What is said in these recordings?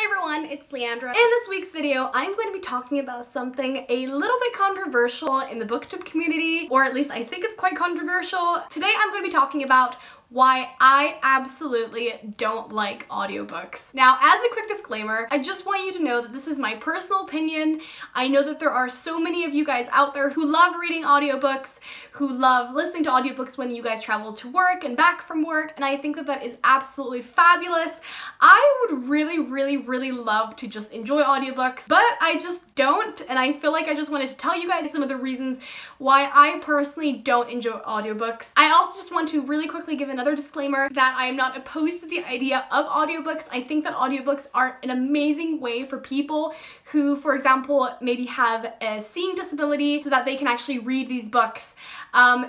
everyone, it's Leandra. In this week's video, I'm going to be talking about something a little bit controversial in the booktube community, or at least I think it's quite controversial. Today I'm going to be talking about why I absolutely don't like audiobooks. Now, as a quick disclaimer, I just want you to know that this is my personal opinion. I know that there are so many of you guys out there who love reading audiobooks, who love listening to audiobooks when you guys travel to work and back from work, and I think that that is absolutely fabulous. I would really love to just enjoy audiobooks, but I just don't, and I feel like I just wanted to tell you guys some of the reasons why I personally don't enjoy audiobooks. I also just want to really quickly give another disclaimer that I am not opposed to the idea of audiobooks. I think that audiobooks are an amazing way for people who, for example, maybe have a seeing disability so that they can actually read these books.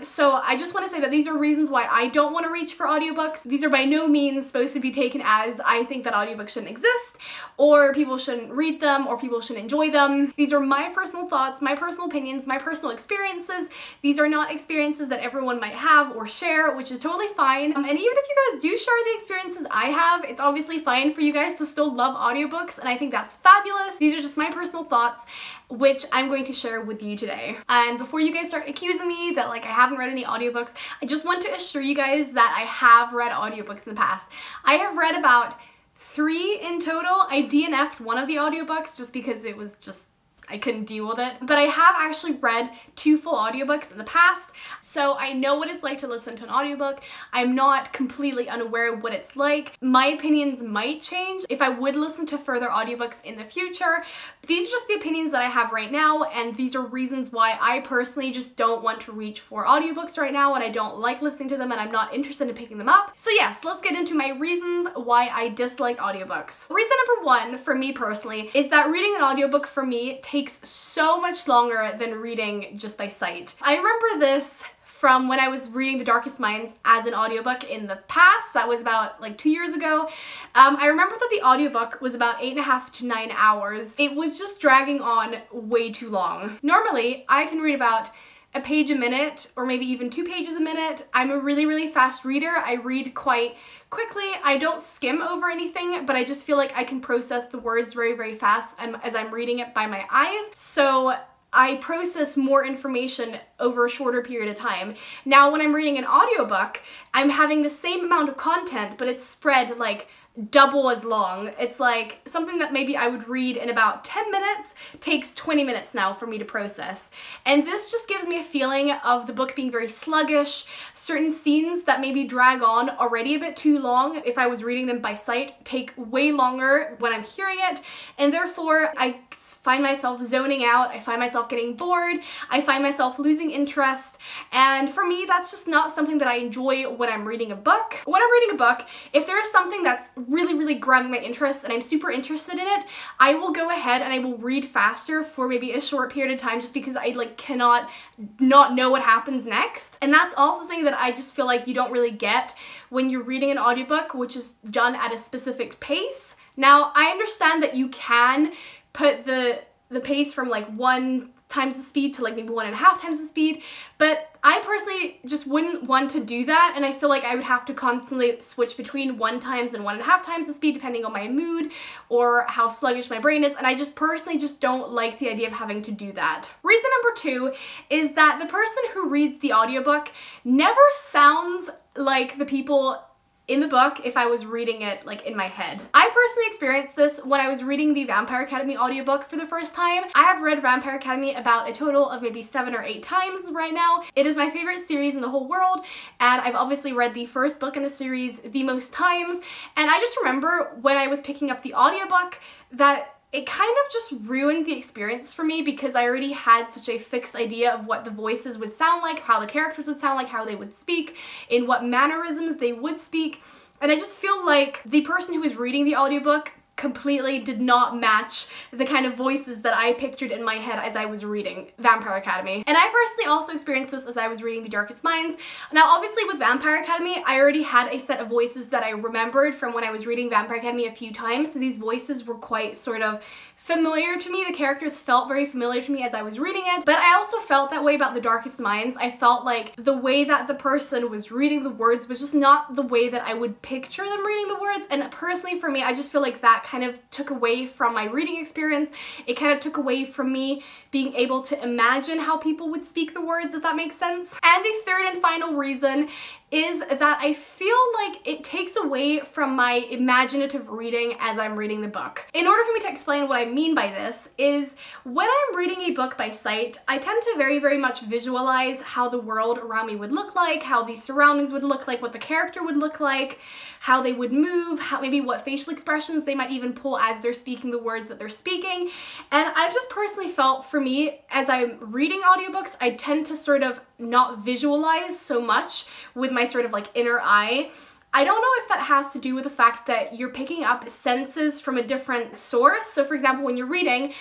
So I just want to say that these are reasons why I don't want to reach for audiobooks. These are by no means supposed to be taken as I think that audiobooks shouldn't exist, or people shouldn't read them, or people shouldn't enjoy them. These are my personal thoughts, my personal opinions, my personal experiences. These are not experiences that everyone might have or share, which is totally fine. And even if you guys do share the experiences I have, it's obviously fine for you guys to still love audiobooks, and I think that's fabulous. These are just my personal thoughts, which I'm going to share with you today. And before you guys start accusing me that like I haven't read any audiobooks, I just want to assure you guys that I have read audiobooks in the past. I have read about 3 in total. I DNF'd one of the audiobooks just because it was just I couldn't deal with it. But I have actually read 2 full audiobooks in the past, so I know what it's like to listen to an audiobook. I'm not completely unaware of what it's like. My opinions might change if I would listen to further audiobooks in the future. These are just the opinions that I have right now, and these are reasons why I personally just don't want to reach for audiobooks right now, and I don't like listening to them, and I'm not interested in picking them up. So yes, let's get into my reasons why I dislike audiobooks. Reason number 1 for me personally is that reading an audiobook for me takes so much longer than reading just by sight. I remember this from when I was reading The Darkest Minds as an audiobook in the past. That was about like 2 years ago. I remember that the audiobook was about 8.5 to 9 hours. It was just dragging on way too long. Normally, I can read about a page a minute, or maybe even 2 pages a minute. I'm a really fast reader. I read quite quickly. I don't skim over anything, but I just feel like I can process the words very fast as I'm reading it by my eyes. So I process more information over a shorter period of time. Now, when I'm reading an audiobook, I'm having the same amount of content, but it's spread like double as long. It's like something that maybe I would read in about 10 minutes takes 20 minutes now for me to process. And this just gives me a feeling of the book being very sluggish. Certain scenes that maybe drag on already a bit too long if I was reading them by sight take way longer when I'm hearing it, and therefore I find myself zoning out, I find myself getting bored, I find myself losing interest, and for me that's just not something that I enjoy when I'm reading a book. When I'm reading a book, if there is something that's really grabbing my interest and I'm super interested in it, I will go ahead and I will read faster for maybe a short period of time just because I like cannot not know what happens next. And that's also something that I just feel like you don't really get when you're reading an audiobook, which is done at a specific pace. Now, I understand that you can put the pace from like 1 times the speed to like maybe 1.5 times the speed, but I personally just wouldn't want to do that, and I feel like I would have to constantly switch between 1 times and 1.5 times the speed depending on my mood or how sluggish my brain is, and I just personally just don't like the idea of having to do that. Reason number 2 is that the person who reads the audiobook never sounds like the people in the book if I was reading it like in my head. I personally experienced this when I was reading the Vampire Academy audiobook for the first time. I have read Vampire Academy about a total of maybe 7 or 8 times right now. It is my favorite series in the whole world, and I've obviously read the first book in the series the most times, and I just remember when I was picking up the audiobook that it kind of just ruined the experience for me because I already had such a fixed idea of what the voices would sound like, how the characters would sound like, how they would speak, in what mannerisms they would speak, and I just feel like the person who was reading the audiobook completely did not match the kind of voices that I pictured in my head as I was reading Vampire Academy. And I personally also experienced this as I was reading The Darkest Minds. Now obviously with Vampire Academy, I already had a set of voices that I remembered from when I was reading Vampire Academy a few times, so these voices were quite sort of familiar to me. The characters felt very familiar to me as I was reading it, but I also felt that way about The Darkest Minds. I felt like the way that the person was reading the words was just not the way that I would picture them reading the words, and personally for me, I just feel like that kind of took away from my reading experience. It kind of took away from me being able to imagine how people would speak the words, if that makes sense. And the third and final reason is that I feel like it takes away from my imaginative reading as I'm reading the book. In order for me to explain what I mean by this is when I'm reading a book by sight, I tend to very much visualize how the world around me would look like, how the surroundings would look like, what the character would look like, how they would move, how maybe what facial expressions they might even pull as they're speaking the words that they're speaking. And I've just personally felt, for me, as I'm reading audiobooks, I tend to sort of not visualize so much with my sort of like inner eye. I don't know if that has to do with the fact that you're picking up senses from a different source. So for example, when you're reading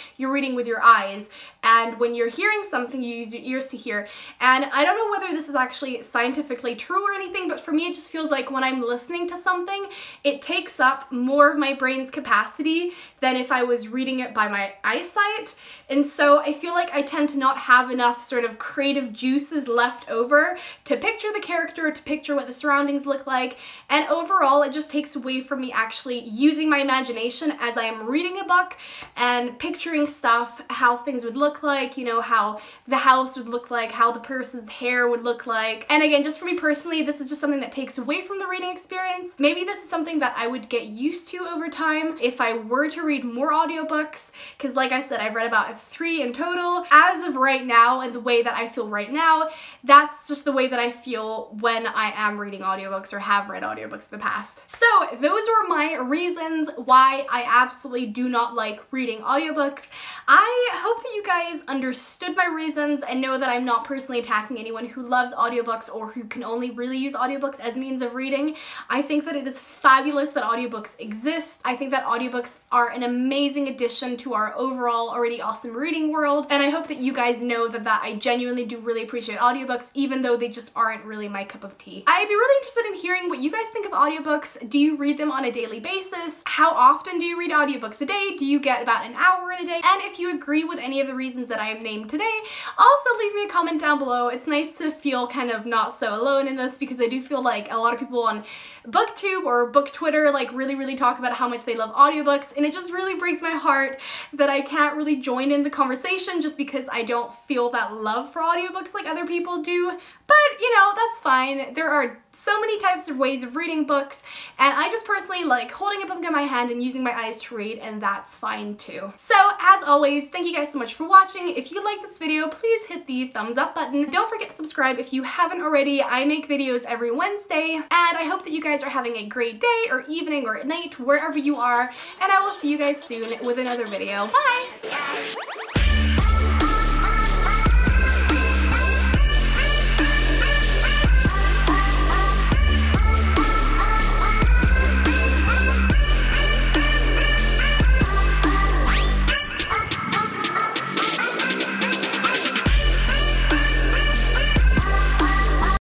with your eyes, and when you're hearing something, you use your ears to hear. And I don't know whether this is actually scientifically true or anything, but for me it just feels like when I'm listening to something, it takes up more of my brain's capacity than if I was reading it by my eyesight. And so I feel like I tend to not have enough sort of creative juices left over to picture the character, to picture what the surroundings look like. And overall, it just takes away from me actually using my imagination as I am reading a book and picturing stuff, how things would look like, you know, how the house would look like, how the person's hair would look like. And again, just for me personally, this is just something that takes away from the reading experience. Maybe this is something that I would get used to over time if I were to read more audiobooks, because like I said, I've read about 3 in total. As of right now, and the way that I feel right now, that's just the way that I feel when I am reading audiobooks or have read audiobooks in the past. So those were my reasons why I absolutely do not like reading audiobooks. I hope that you guys understood my reasons and know that I'm not personally attacking anyone who loves audiobooks or who can only really use audiobooks as means of reading. I think that it is fabulous that audiobooks exist. I think that audiobooks are an amazing addition to our overall already awesome reading world, and I hope that you guys know that I genuinely do really appreciate audiobooks, even though they just aren't really my cup of tea. I'd be really interested in hearing what you guys think of audiobooks. Do you read them on a daily basis? How often do you read audiobooks a day? Do you get about an hour in a day? And if you agree with any of the reasons that I have named today, also leave me a comment down below. It's nice to feel kind of not so alone in this, because I do feel like a lot of people on BookTube or Book Twitter like really talk about how much they love audiobooks, and it just really breaks my heart that I can't really join in the conversation just because I don't feel that love for audiobooks like other people do. But, you know, that's fine. There are so many types of ways of reading books, and I just personally like holding a book in my hand and using my eyes to read, and that's fine too. So, as always, thank you guys so much for watching. If you like this video, please hit the thumbs up button. Don't forget to subscribe if you haven't already. I make videos every Wednesday, and I hope that you guys are having a great day or evening or at night, wherever you are, and I will see you guys soon with another video. Bye!